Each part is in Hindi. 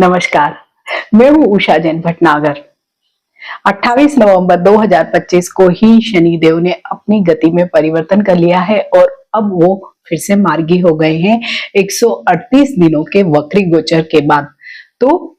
नमस्कार, मैं हूँ उषा जैन भटनागर। 28 नवंबर 2025 को ही शनिदेव ने अपनी गति में परिवर्तन कर लिया है और अब वो फिर से मार्गी हो गए हैं 138 दिनों के वक्री गोचर के बाद। तो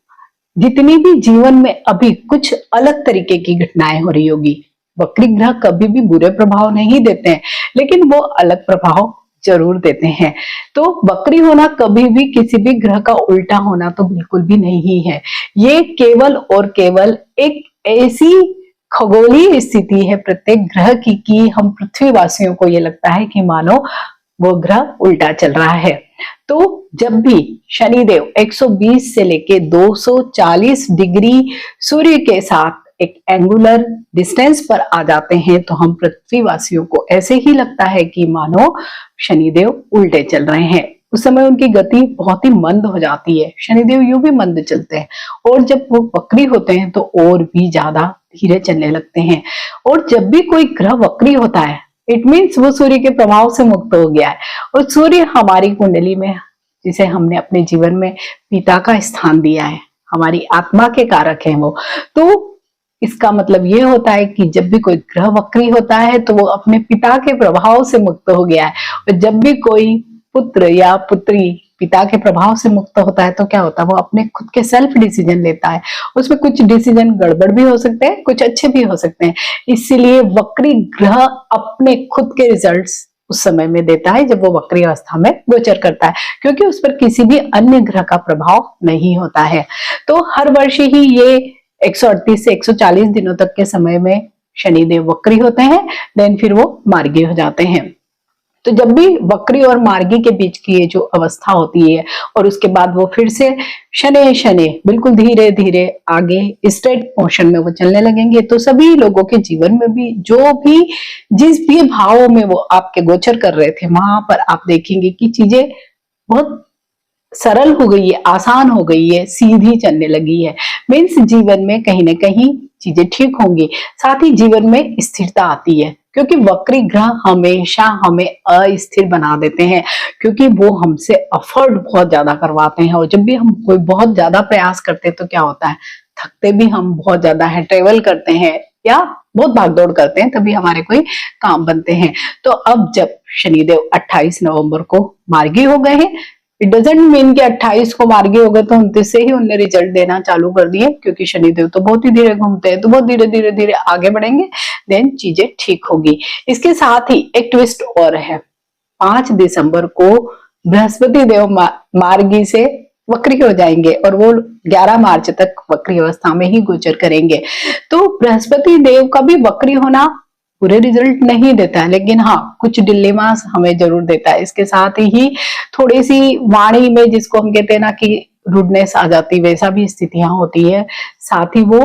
जितनी भी जीवन में अभी कुछ अलग तरीके की घटनाएं हो रही होगी, वक्री ग्रह कभी भी बुरे प्रभाव नहीं देते हैं, लेकिन वो अलग प्रभाव जरूर देते हैं। तो वक्री होना कभी भी किसी भी ग्रह का उल्टा होना तो बिल्कुल भी नहीं है। ये केवल और केवल एक ऐसी खगोलीय स्थिति है प्रत्येक ग्रह की कि हम पृथ्वीवासियों को ये लगता है कि मानो वो ग्रह उल्टा चल रहा है। तो जब भी शनिदेव 120 से लेके 240 डिग्री सूर्य के साथ एक एंगुलर डिस्टेंस पर आ जाते हैं तो हम पृथ्वीवासियों को ऐसे ही लगता है कि मानो शनिदेव उल्टे चल रहे हैं। उस समय उनकी गति बहुत ही मंद हो जाती है। शनिदेव यूं भी मंद चलते हैं और जब वो वक्री होते हैं तो और भी ज्यादा धीरे चलने लगते हैं। और जब भी कोई ग्रह वक्री होता है, इट मीन्स वो सूर्य के प्रभाव से मुक्त हो गया है। और सूर्य हमारी कुंडली में, जिसे हमने अपने जीवन में पिता का स्थान दिया है, हमारी आत्मा के कारक हैं वो, तो इसका मतलब ये होता है कि जब भी कोई ग्रह वक्री होता है तो वो अपने पिता के प्रभाव से मुक्त हो गया है। और जब भी कोई पुत्र या पुत्री पिता के प्रभाव से मुक्त होता है तो क्या होता है, वो अपने खुद के सेल्फ डिसीजन लेता है। उसमें कुछ डिसीजन गड़बड़ भी हो सकते हैं, कुछ अच्छे भी हो सकते हैं। इसीलिए वक्री ग्रह अपने खुद के रिजल्ट्स उस समय में देता है जब वो वक्री अवस्था में गोचर करता है, क्योंकि उस पर किसी भी अन्य ग्रह का प्रभाव नहीं होता है। तो हर वर्ष ही ये 138 से 140 दिनों तक के समय में शनिदेव वक्री होते हैं, देन फिर वो मार्गी हो जाते हैं। तो जब भी वक्री और मार्गी के बीच की ये जो अवस्था होती है और उसके बाद वो फिर से शनि शनि बिल्कुल धीरे धीरे आगे स्ट्रेट मोशन में वो चलने लगेंगे, तो सभी लोगों के जीवन में भी जो भी जिस भी भावों में वो आपके गोचर कर रहे थे, वहां पर आप देखेंगे कि चीजें बहुत सरल हो गई है, आसान हो गई है, सीधी चलने लगी है। मीन्स जीवन में कहीं ना कहीं चीजें ठीक होंगी, साथ ही जीवन में स्थिरता आती है, क्योंकि वक्री ग्रह हमेशा हमें अस्थिर बना देते हैं, क्योंकि वो हमसे एफर्ट बहुत ज्यादा करवाते हैं। और जब भी हम कोई बहुत ज्यादा प्रयास करते हैं तो क्या होता है, थकते भी हम बहुत ज्यादा है, ट्रेवल करते हैं या बहुत भागदौड़ करते हैं, तभी हमारे कोई काम बनते हैं। तो अब जब शनिदेव 28 नवंबर को मार्गी हो गए हैं, इट डजेंट मीन कि 28 को मार्गी हो गए तो 29 से ही उनने रिजल्ट देना चालू कर दिए, क्योंकि शनिदेव तो बहुत ही धीरे घूमते हैं, तो बहुत धीरे धीरे धीरे आगे बढ़ेंगे, देन चीजें ठीक होगी। इसके साथ ही एक ट्विस्ट और है, 5 दिसंबर को बृहस्पति देव मार्गी से वक्री हो जाएंगे और वो 11 मार्च तक वक्री अवस्था में ही गोचर करेंगे। तो बृहस्पति देव का भी वक्री होना पूरे रिजल्ट नहीं देता है, लेकिन हाँ कुछ डिलेमास हमें जरूर देता है। इसके साथ ही थोड़ी सी वाणी में, जिसको हम कहते हैं ना कि रूडनेस आ जाती, वैसा भी स्थितियां होती है। साथ ही वो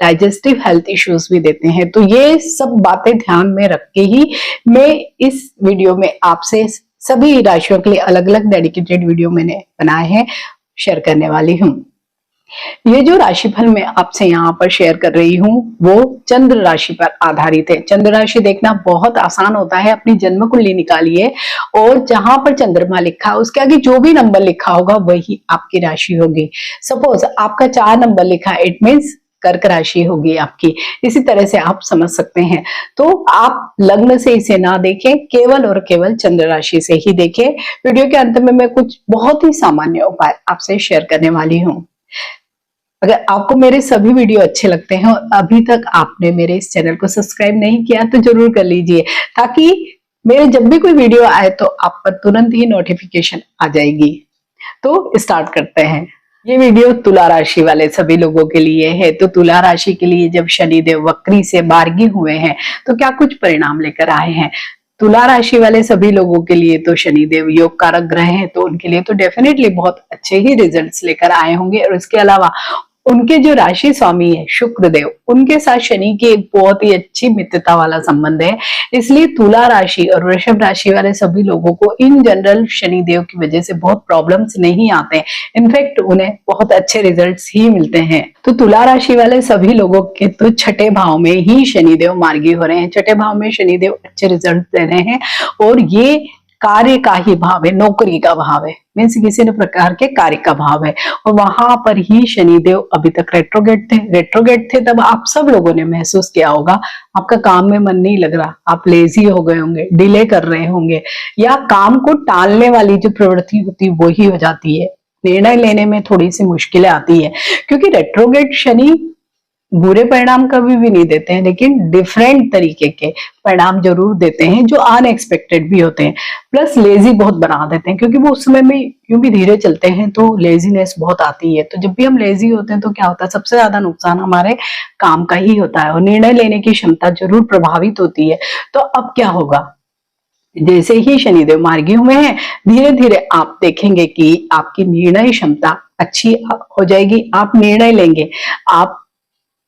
डाइजेस्टिव हेल्थ इश्यूज भी देते हैं। तो ये सब बातें ध्यान में रख के ही मैं इस वीडियो में आपसे सभी राशियों के लिए अलग अलग डेडिकेटेड वीडियो मैंने बनाए हैं, शेयर करने वाली हूँ। ये जो राशिफल मैं आपसे यहाँ पर शेयर कर रही हूँ वो चंद्र राशि पर आधारित है। चंद्र राशि देखना बहुत आसान होता है। अपनी जन्म कुंडली निकालिए और जहां पर चंद्रमा लिखा उसके आगे जो भी नंबर लिखा होगा वही आपकी राशि होगी। सपोज आपका 4 नंबर लिखा है, इट मीन्स कर्क राशि होगी आपकी। इसी तरह से आप समझ सकते हैं। तो आप लग्न से इसे ना देखें, केवल और केवल चंद्र राशि से ही देखें। वीडियो के अंत में मैं कुछ बहुत ही सामान्य उपाय आपसे शेयर करने वाली हूँ। अगर आपको मेरे सभी वीडियो अच्छे लगते हैं और अभी तक आपने मेरे इस चैनल को सब्सक्राइब नहीं किया तो जरूर कर लीजिए, ताकि मेरे जब भी कोई वीडियो आए तो आप पर तुरंत ही नोटिफिकेशन आ जाएगी। तो स्टार्ट करते हैं। ये वीडियो तुला राशि वाले सभी लोगों के लिए है। तो तुला राशि के लिए जब शनिदेव वक्री से मार्गी हुए हैं तो क्या कुछ परिणाम लेकर आए हैं। तुला राशि वाले सभी लोगों के लिए तो शनिदेव योग कारक ग्रह हैं, तो उनके लिए तो डेफिनेटली बहुत अच्छे ही रिजल्ट्स लेकर आए होंगे। और इसके अलावा उनके जो राशि स्वामी है शुक्रदेव, उनके साथ शनि की एक बहुत ही अच्छी मित्रता वाला संबंध है। इसलिए तुला राशि और वृषभ राशि वाले सभी लोगों को इन जनरल शनिदेव की वजह से बहुत प्रॉब्लम्स नहीं आते हैं। इनफैक्ट उन्हें बहुत अच्छे रिजल्ट्स ही मिलते हैं। तो तुला राशि वाले सभी लोगों के तो छठे भाव में ही शनिदेव मार्गी हो रहे हैं। छठे भाव में शनिदेव अच्छे रिजल्ट दे रहे हैं और ये कार्य का ही भाव है, नौकरी का भाव है, मीन्स किसी न प्रकार के कार्य का भाव है। और वहां पर ही शनिदेव अभी तक रेट्रोगेट थे तब आप सब लोगों ने महसूस किया होगा आपका काम में मन नहीं लग रहा, आप लेजी हो गए होंगे, डिले कर रहे होंगे, या काम को टालने वाली जो प्रवृत्ति होती है वो ही हो जाती है। निर्णय लेने में थोड़ी सी मुश्किलें आती है, क्योंकि रेट्रोगेट शनि बुरे परिणाम कभी भी नहीं देते हैं, लेकिन डिफरेंट तरीके के परिणाम जरूर देते हैं जो अनएक्सपेक्टेड भी होते हैं। प्लस लेजी बहुत बना देते हैं, क्योंकि वो उस समय में यूं भी धीरे चलते हैं तो लेजीनेस बहुत आती है। तो जब भी हम लेजी होते हैं तो क्या होता है, सबसे ज्यादा नुकसान हमारे काम का ही होता है और निर्णय लेने की क्षमता जरूर प्रभावित होती है। तो अब क्या होगा, जैसे ही शनिदेव मार्गियों में है, धीरे धीरे आप देखेंगे कि आपकी निर्णय क्षमता अच्छी हो जाएगी, आप निर्णय लेंगे। आप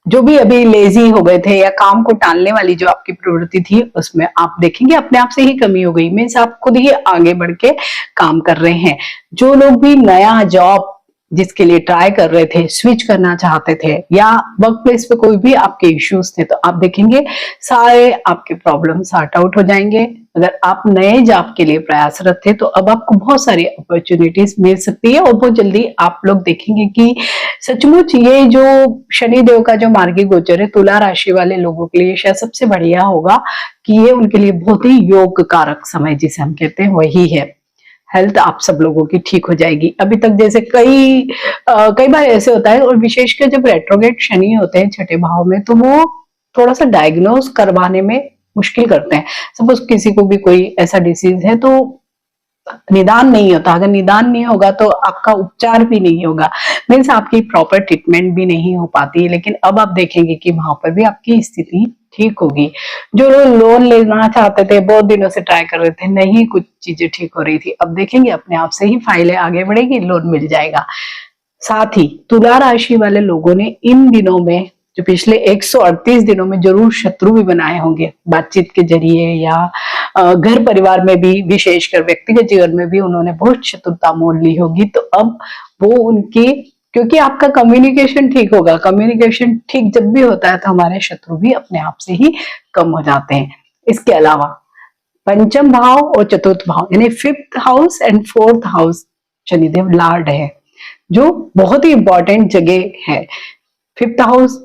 जो भी अभी लेजी हो गए थे या काम को टालने वाली जो आपकी प्रवृत्ति थी, उसमें आप देखेंगे अपने आप से ही कमी हो गई, मीन्स आप खुद ही आगे बढ़ के काम कर रहे हैं। जो लोग भी नया जॉब जिसके लिए ट्राई कर रहे थे, स्विच करना चाहते थे, या वर्क प्लेस पे कोई भी आपके इश्यूज थे, तो आप देखेंगे सारे आपके प्रॉब्लम सॉर्ट आउट हो जाएंगे। अगर आप नए जॉब के लिए प्रयासरत थे तो अब आपको बहुत सारी अपॉर्चुनिटीज मिल सकती है, और बहुत जल्दी आप लोग देखेंगे कि सचमुच ये जो शनिदेव का जो मार्गी गोचर है तुला राशि वाले लोगों के लिए शायद सबसे बढ़िया होगा, कि ये उनके लिए बहुत ही योग कारक समय जिसे हम कहते हैं वही है। हेल्थ आप सब लोगों की ठीक हो जाएगी। अभी तक जैसे कई बार ऐसे होता है, और विशेषकर जब रेट्रोगेट शनि होते हैं छठे भाव में, तो वो थोड़ा सा डायग्नोज करवाने में मुश्किल करते हैं। सपोज किसी को भी कोई ऐसा डिसीज है तो निदान नहीं होता, अगर निदान नहीं होगा तो आपका उपचार भी नहीं होगा, मीन्स आपकी प्रॉपर ट्रीटमेंट भी नहीं हो पाती। लेकिन अब आप देखेंगे कि वहां पर भी आपकी स्थिति ठीक होगी। जो लोग लोन लेना चाहते थे, बहुत दिनों से ट्राई कर रहे थे, नहीं कुछ चीजें ठीक हो रही थी, अब देखेंगे अपने आप से ही फाइलें आगे बढ़ेगी, लोन मिल जाएगा। साथ ही तुला राशि वाले लोगों ने इन दिनों में, जो पिछले 138 दिनों में जरूर शत्रु भी बनाए होंगे बातचीत के जरिए, या घर परिवार में भी, विशेषकर व्यक्तिगत जीवन में भी उन्होंने बहुत शत्रुता मोल ली होगी। तो अब वो उनकी, क्योंकि आपका कम्युनिकेशन ठीक होगा, कम्युनिकेशन ठीक जब भी होता है तो हमारे शत्रु भी अपने आप से ही कम हो जाते हैं। इसके अलावा पंचम भाव और चतुर्थ भाव यानी 5th house and 4th house Shanidev Lord है, जो बहुत ही इंपॉर्टेंट जगह है। 5th हाउस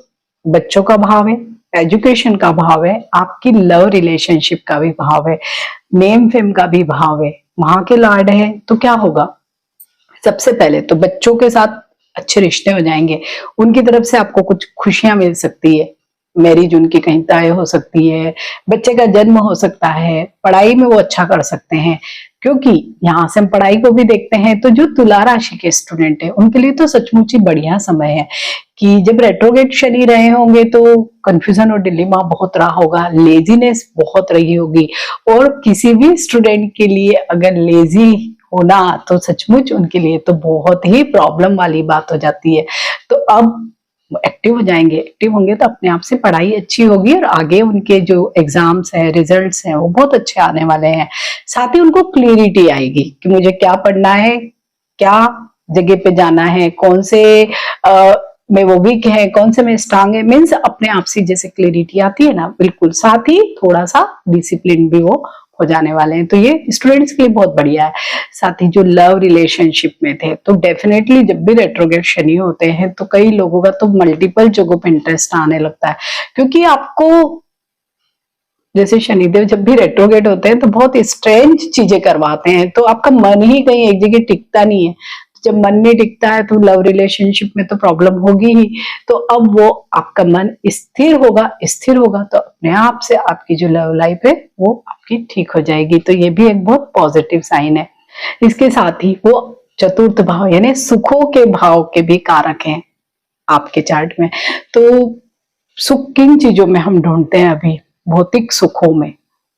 बच्चों का भाव है, एजुकेशन का भाव है, आपकी लव रिलेशनशिप का भी भाव है, नेम फेम का भी भाव है, वहां के लॉर्ड है। तो क्या होगा, सबसे पहले तो बच्चों के साथ अच्छे रिश्ते हो जाएंगे, उनकी तरफ से आपको कुछ खुशियां मिल सकती है, मैरिज उनकी कहीं तय हो सकती है, बच्चे का जन्म हो सकता है, पढ़ाई में वो अच्छा कर सकते हैं। क्योंकि यहाँ से हम पढ़ाई को भी देखते हैं, तो जो तुला राशि के स्टूडेंट है उनके लिए तो सचमुच ही बढ़िया समय है, कि जब रेट्रोगेट शनि रहे होंगे तो कंफ्यूजन और डिलेमा बहुत रहा होगा, लेजीनेस बहुत रही होगी, और किसी भी स्टूडेंट के लिए अगर लेजी होना तो सचमुच उनके लिए तो बहुत ही प्रॉब्लम वाली बात हो जाती है। तो अब एक्टिव हो जाएंगे, एक्टिव होंगे तो अपने आप से पढ़ाई अच्छी होगी, और आगे उनके जो एग्जाम्स हैं, रिजल्ट्स हैं, वो बहुत अच्छे आने वाले हैं। साथ ही उनको क्लियरिटी आएगी कि मुझे क्या पढ़ना है, क्या जगह पे जाना है, कौन से में वो वीक है, कौन से में स्ट्रांग है, मीन्स अपने आप से जैसे क्लियरिटी आती है ना, बिल्कुल। साथ ही थोड़ा सा डिसिप्लिन भी वो हो जाने वाले हैं, तो ये स्टूडेंट्स के लिए बहुत बढ़िया है। साथ ही जो लव रिलेशनशिप में थे, तो डेफिनेटली जब भी रेट्रोगेट शनि होते हैं तो कई लोगों का तो मल्टीपल जगहों पे इंटरेस्ट आने लगता है, क्योंकि आपको जैसे शनिदेव जब भी रेट्रोगेट होते हैं तो बहुत स्ट्रेंज चीजें करवाते हैं, तो आपका मन ही कहीं एक जगह टिकता नहीं है। जब मन नहीं टिकता है तो लव रिलेशनशिप में तो प्रॉब्लम होगी ही। तो अब वो आपका मन स्थिर होगा तो अपने आप से आपकी जो लव लाइफ है वो आपकी ठीक हो जाएगी। तो ये भी एक बहुत पॉजिटिव साइन है। इसके साथ ही वो चतुर्थ भाव यानी सुखों के भाव के भी कारक हैं आपके चार्ट में। तो सुख किन चीजों में हम ढूंढते हैं अभी? भौतिक सुखों में,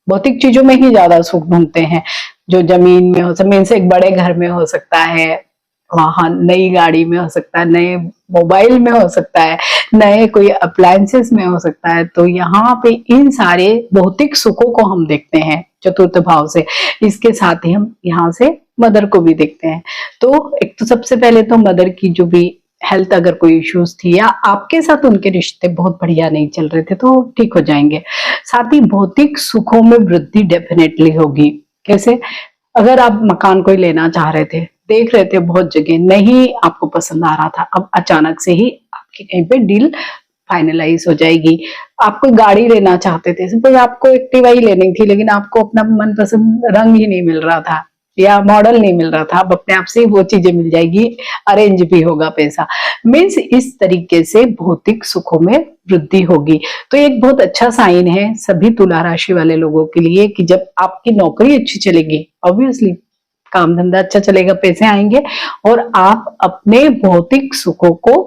भौतिक चीजों में ही ज्यादा सुख ढूंढते हैं। जो जमीन में हो सकता है, एक बड़े घर में हो सकता है, वाहन, नई गाड़ी में हो सकता है, नए मोबाइल में हो सकता है, नए कोई अप्लायंसेस में हो सकता है। तो यहाँ पे इन सारे भौतिक सुखों को हम देखते हैं चतुर्थ भाव से। इसके साथ ही हम यहाँ से मदर को भी देखते हैं। तो एक तो सबसे पहले तो मदर की जो भी हेल्थ, अगर कोई इश्यूज थी या आपके साथ उनके रिश्ते बहुत बढ़िया नहीं चल रहे थे तो ठीक हो जाएंगे। साथ ही भौतिक सुखों में वृद्धि डेफिनेटली होगी। कैसे? अगर आप मकान कोई लेना चाह रहे थे, देख रहे थे बहुत जगह, नहीं आपको पसंद आ रहा था, अब अचानक से ही आपकी कहीं पे डील फाइनलाइज हो जाएगी। आप कोई गाड़ी लेना चाहते थे, सपोज आपको एक्टिवा ही लेनी थी, लेकिन आपको अपना मनपसंद रंग ही नहीं मिल रहा था या मॉडल नहीं मिल रहा था, अब अपने आप से वो चीजें मिल जाएगी, अरेंज भी होगा पैसा। मीन्स इस तरीके से भौतिक सुखों में वृद्धि होगी। तो एक बहुत अच्छा साइन है सभी तुला राशि वाले लोगों के लिए कि जब आपकी नौकरी अच्छी चलेगी, ऑब्वियसली काम धंधा अच्छा चलेगा, पैसे आएंगे और आप अपने भौतिक सुखों को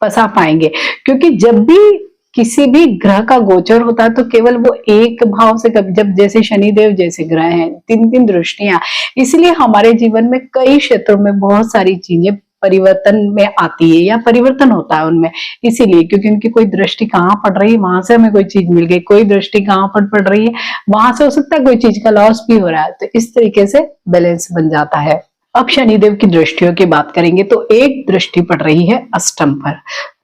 पसा पाएंगे। क्योंकि जब भी किसी भी ग्रह का गोचर होता है तो केवल वो एक भाव से, कभी जब जैसे शनिदेव जैसे ग्रह हैं, 3-3 दृष्टियां, इसलिए हमारे जीवन में कई क्षेत्रों में बहुत सारी चीजें परिवर्तन में आती है या परिवर्तन होता है उनमें, इसीलिए क्योंकि उनकी कोई दृष्टि कहाँ पड़ रही है वहां से हमें कोई चीज मिल गई, कोई दृष्टि कहाँ पर पड़ रही है वहां से हो सकता है कोई चीज का लॉस भी हो रहा है, तो इस तरीके से बैलेंस बन जाता है। अब शनिदेव की दृष्टियों की बात करेंगे तो एक दृष्टि पड़ रही है अष्टम पर।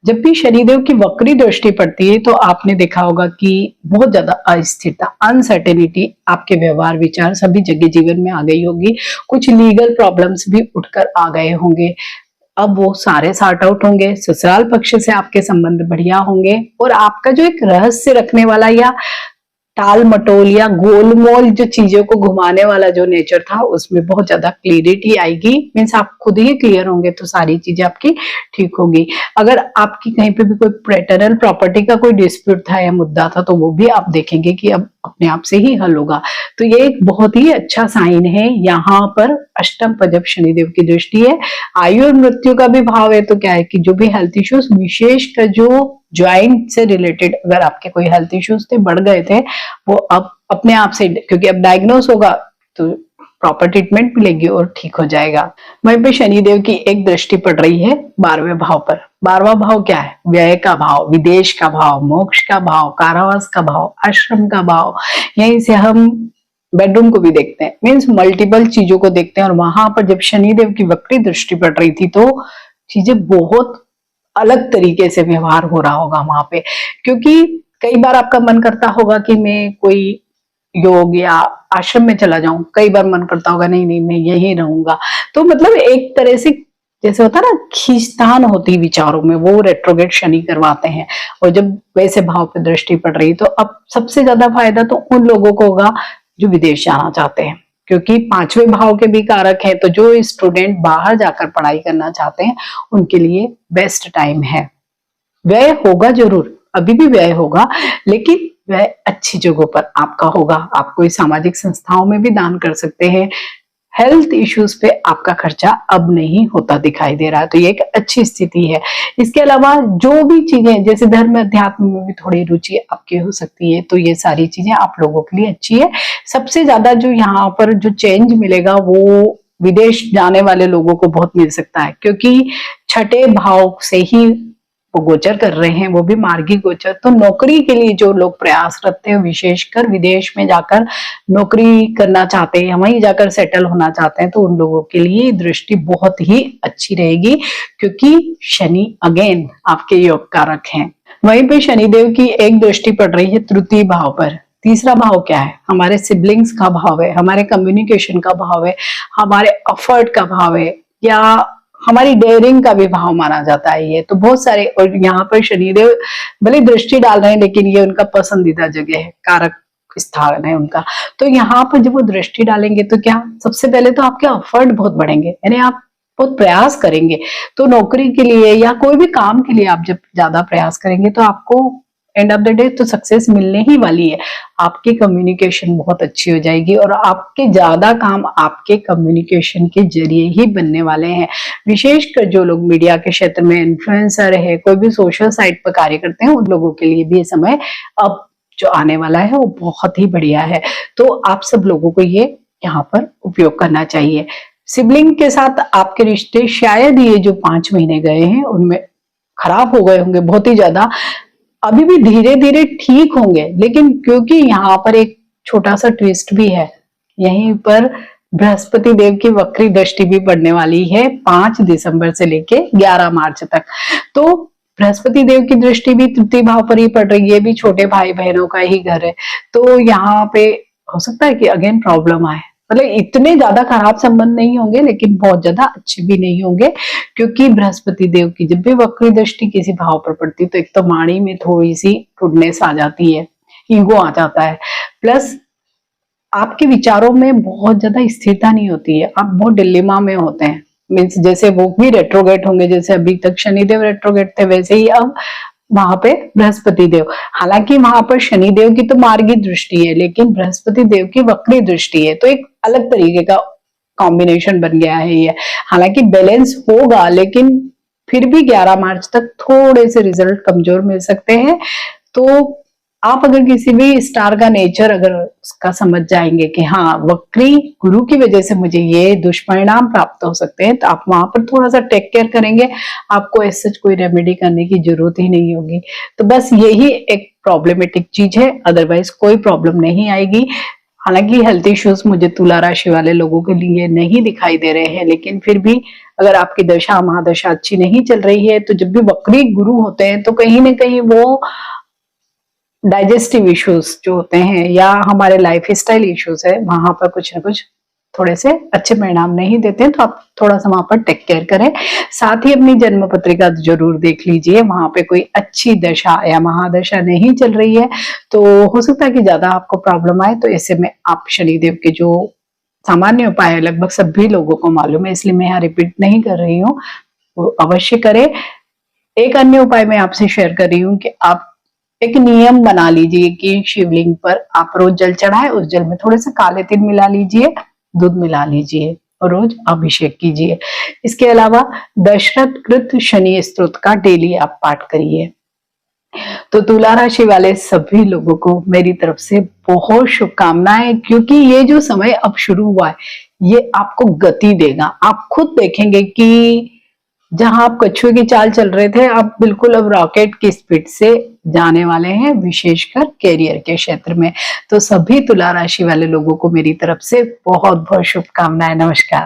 जब भी शनिदेव की वक्री दृष्टि पड़ती है तो आपने देखा होगा कि बहुत ज्यादा अस्थिरता, अनसर्टेनिटी आपके व्यवहार विचार सभी जगह जीवन में आ गई होगी, कुछ लीगल प्रॉब्लम्स भी उठकर आ गए होंगे, अब वो सारे सॉर्ट आउट होंगे, ससुराल पक्ष से आपके संबंध बढ़िया होंगे और आपका जो एक रहस्य रखने वाला या टाल मटोल या गोलमोल जो चीजों को घुमाने वाला जो नेचर था उसमें बहुत ज्यादा क्लियरिटी आएगी। मीन्स आप खुद ही क्लियर होंगे तो सारी चीजें आपकी ठीक होगी। अगर आपकी कहीं पे भी कोई पैटर्नल प्रॉपर्टी का कोई डिस्प्यूट था या मुद्दा था तो वो भी आप देखेंगे कि अब अपने आप से ही हल होगा। तो ये एक बहुत ही अच्छा साइन है। यहाँ पर अष्टम पर जब शनिदेव की दृष्टि है, आयु और मृत्यु का भी भाव है, तो क्या है कि जो भी हेल्थ इश्यूज, विशेषकर जो ज्वाइंट से रिलेटेड अगर आपके कोई हेल्थ इश्यूज थे, बढ़ गए थे, वो अब अपने आप से, क्योंकि अब डायग्नोस होगा तो प्रॉपर ट्रीटमेंट मिलेगी और ठीक हो जाएगा। वहीं पे शनिदेव की एक दृष्टि पड़ रही है 12वें भाव पर। 12वां भाव क्या है? व्यय का भाव, विदेश का भाव, मोक्ष का भाव, कारावास का भाव, आश्रम का भाव। यहीं से हम बेडरूम को भी देखते हैं, मीन्स मल्टीपल चीजों को देखते हैं। और वहां पर जब शनिदेव की वक्री दृष्टि पड़ रही थी तो चीजें बहुत अलग तरीके से व्यवहार हो रहा होगा वहां पे, क्योंकि कई बार आपका मन करता होगा कि मैं कोई योग या आश्रम में चला जाऊं, कई बार मन करता होगा नहीं नहीं मैं यहीं रहूंगा। तो मतलब एक तरह से जैसे होता है ना, खींचतान होती विचारों में, वो रेट्रोग्रेड शनि करवाते हैं। और जब वैसे भाव पे दृष्टि पड़ रही तो अब सबसे ज्यादा फायदा तो उन लोगों को होगा जो विदेश जाना चाहते हैं, क्योंकि 5वें भाव के भी कारक हैं। तो जो स्टूडेंट बाहर जाकर पढ़ाई करना चाहते हैं उनके लिए बेस्ट टाइम है। व्यय होगा जरूर, अभी भी व्यय होगा, लेकिन वह अच्छी जगहों पर आपका होगा। आप कोई सामाजिक संस्थाओं में भी दान कर सकते हैं। हेल्थ इश्यूज पे आपका खर्चा अब नहीं होता दिखाई दे रहा है, तो ये एक अच्छी स्थिति है। इसके अलावा जो भी चीजें जैसे धर्म अध्यात्म में भी थोड़ी रुचि आपकी हो सकती है, तो ये सारी चीजें आप लोगों के लिए अच्छी है। सबसे ज्यादा जो यहाँ पर जो चेंज मिलेगा वो विदेश जाने वाले लोगों को बहुत मिल सकता है, क्योंकि छठे भाव से ही वो गोचर कर रहे हैं, वो भी मार्गी गोचर। तो नौकरी के लिए जो लोग प्रयासरत थे, विशेषकर विदेश में जाकर नौकरी करना चाहते हैं, वहीं जाकर सेटल होना चाहते हैं, तो उन लोगों के लिए दृष्टि बहुत ही अच्छी रहेगी, क्योंकि शनि अगेन आपके योग कारक हैं। वहीं पे शनिदेव की एक दृष्टि पड़ रही है तृतीय भाव पर। तीसरा भाव क्या है? हमारे सिबलिंग्स का भाव है, हमारे कम्युनिकेशन का भाव है, हमारे एफर्ट का भाव है, या हमारी डेयरिंग का भी भाव माना जाता है ये। तो बहुत सारे, और यहाँ पर शनिदेव भले दृष्टि डाल रहे हैं लेकिन ये उनका पसंदीदा जगह है, कारक स्थान है उनका। तो यहाँ पर जब वो दृष्टि डालेंगे तो क्या, सबसे पहले तो आपके एफर्ट बहुत बढ़ेंगे, यानी आप बहुत प्रयास करेंगे। तो नौकरी के लिए या कोई भी काम के लिए आप जब ज्यादा प्रयास करेंगे तो आपको एंड ऑफ द डे तो सक्सेस मिलने ही वाली है। आपकी कम्युनिकेशन बहुत अच्छी हो जाएगी और आपके ज्यादा काम आपके कम्युनिकेशन के जरिए ही बनने वाले हैं। विशेषकर जो लोग मीडिया के क्षेत्र में इन्फ्लुएंसर है, कोई भी सोशल साइट पर कार्य करते हैं, उन लोगों के लिए भी ये समय अब जो आने वाला है वो बहुत ही बढ़िया है। तो आप सब लोगों को ये यहाँ पर उपयोग करना चाहिए। सिबलिंग के साथ आपके रिश्ते शायद ये जो 5 महीने गए हैं उनमें खराब हो गए होंगे बहुत ही ज्यादा, अभी भी धीरे धीरे ठीक होंगे, लेकिन क्योंकि यहाँ पर एक छोटा सा ट्विस्ट भी है, यहीं पर बृहस्पति देव की वक्री दृष्टि भी पड़ने वाली है 5 दिसंबर से लेके 11 मार्च तक। तो बृहस्पति देव की दृष्टि भी तृतीय भाव पर ही पड़ रही है, भी छोटे भाई बहनों का ही घर है। तो यहाँ पे हो सकता है कि अगेन प्रॉब्लम आए, मतलब इतने ज्यादा खराब संबंध नहीं होंगे लेकिन बहुत ज्यादा अच्छे भी नहीं होंगे, क्योंकि बृहस्पति देव की जब भी वक्री दृष्टि किसी भाव पर पड़ती है तो एक तो वाणी में थोड़ी सी रुडनेस आ जाती है, ईगो आ जाता है, प्लस आपके विचारों में बहुत ज्यादा स्थिरता नहीं होती है, आप बहुत डिलेमा में होते हैं। मीन्स जैसे वो भी रेट्रोगेट होंगे, जैसे अभी तक शनिदेव रेट्रोगेट थे वैसे ही अब वहां पे बृहस्पति देव। हालांकि वहां पर शनि देव की तो मार्गी दृष्टि है लेकिन बृहस्पति देव की वक्री दृष्टि है, तो एक अलग तरीके का कॉम्बिनेशन बन गया है ये। हालांकि बैलेंस होगा लेकिन फिर भी 11 मार्च तक थोड़े से रिजल्ट कमजोर मिल सकते हैं। तो आप अगर किसी भी स्टार का नेचर अगर उसका समझ जाएंगे कि हाँ वक्री गुरु की वजह से मुझे ये दुष्परिणाम प्राप्त हो सकते हैं, तो आप वहां पर थोड़ा सा टेक केयर करेंगे, आपको ऐसा कोई रेमेडी करने की जरूरत ही नहीं होगी। तो बस यही एक प्रॉब्लमेटिक चीज है, अदरवाइज कोई प्रॉब्लम नहीं आएगी। हालांकि हेल्थ इश्यूज मुझे तुला राशि वाले लोगों के लिए नहीं दिखाई दे रहे हैं, लेकिन फिर भी अगर आपकी दशा महादशा अच्छी नहीं चल रही है तो जब भी वक्री गुरु होते हैं तो कहीं ना कहीं वो डाइजेस्टिव इश्यूज जो होते हैं या हमारे लाइफ स्टाइल इश्यूज है वहां पर कुछ ना कुछ थोड़े से अच्छे परिणाम नहीं देते हैं, तो आप थोड़ा सा वहां पर टेक केयर करें। साथ ही अपनी जन्म पत्रिका जरूर देख लीजिए, वहां पे कोई अच्छी दशा या महादशा नहीं चल रही है तो हो सकता है कि ज्यादा आपको प्रॉब्लम आए। तो ऐसे में आप शनिदेव के जो सामान्य उपाय है लगभग सभी लोगों को मालूम है, इसलिए मैं यहाँ रिपीट नहीं कर रही हूँ, वो अवश्य करें। एक अन्य उपाय मैं आपसे शेयर कर रही हूँ कि आप एक नियम बना लीजिए कि शिवलिंग पर आप रोज जल चढ़ाए, उस जल में थोड़े से काले तिल मिला लीजिए, दूध मिला लीजिए और रोज अभिषेक कीजिए। इसके अलावा दशरथ कृत शनि स्तोत्र का डेली आप पाठ करिए। तो तुला राशि वाले सभी लोगों को मेरी तरफ से बहुत शुभकामनाएं, क्योंकि ये जो समय अब शुरू हुआ है ये आपको गति देगा। आप खुद देखेंगे कि जहां आप कछुए की चाल चल रहे थे आप बिल्कुल अब रॉकेट की स्पीड से जाने वाले हैं, विशेषकर कैरियर के क्षेत्र में। तो सभी तुला राशि वाले लोगों को मेरी तरफ से बहुत बहुत शुभकामनाएं। नमस्कार।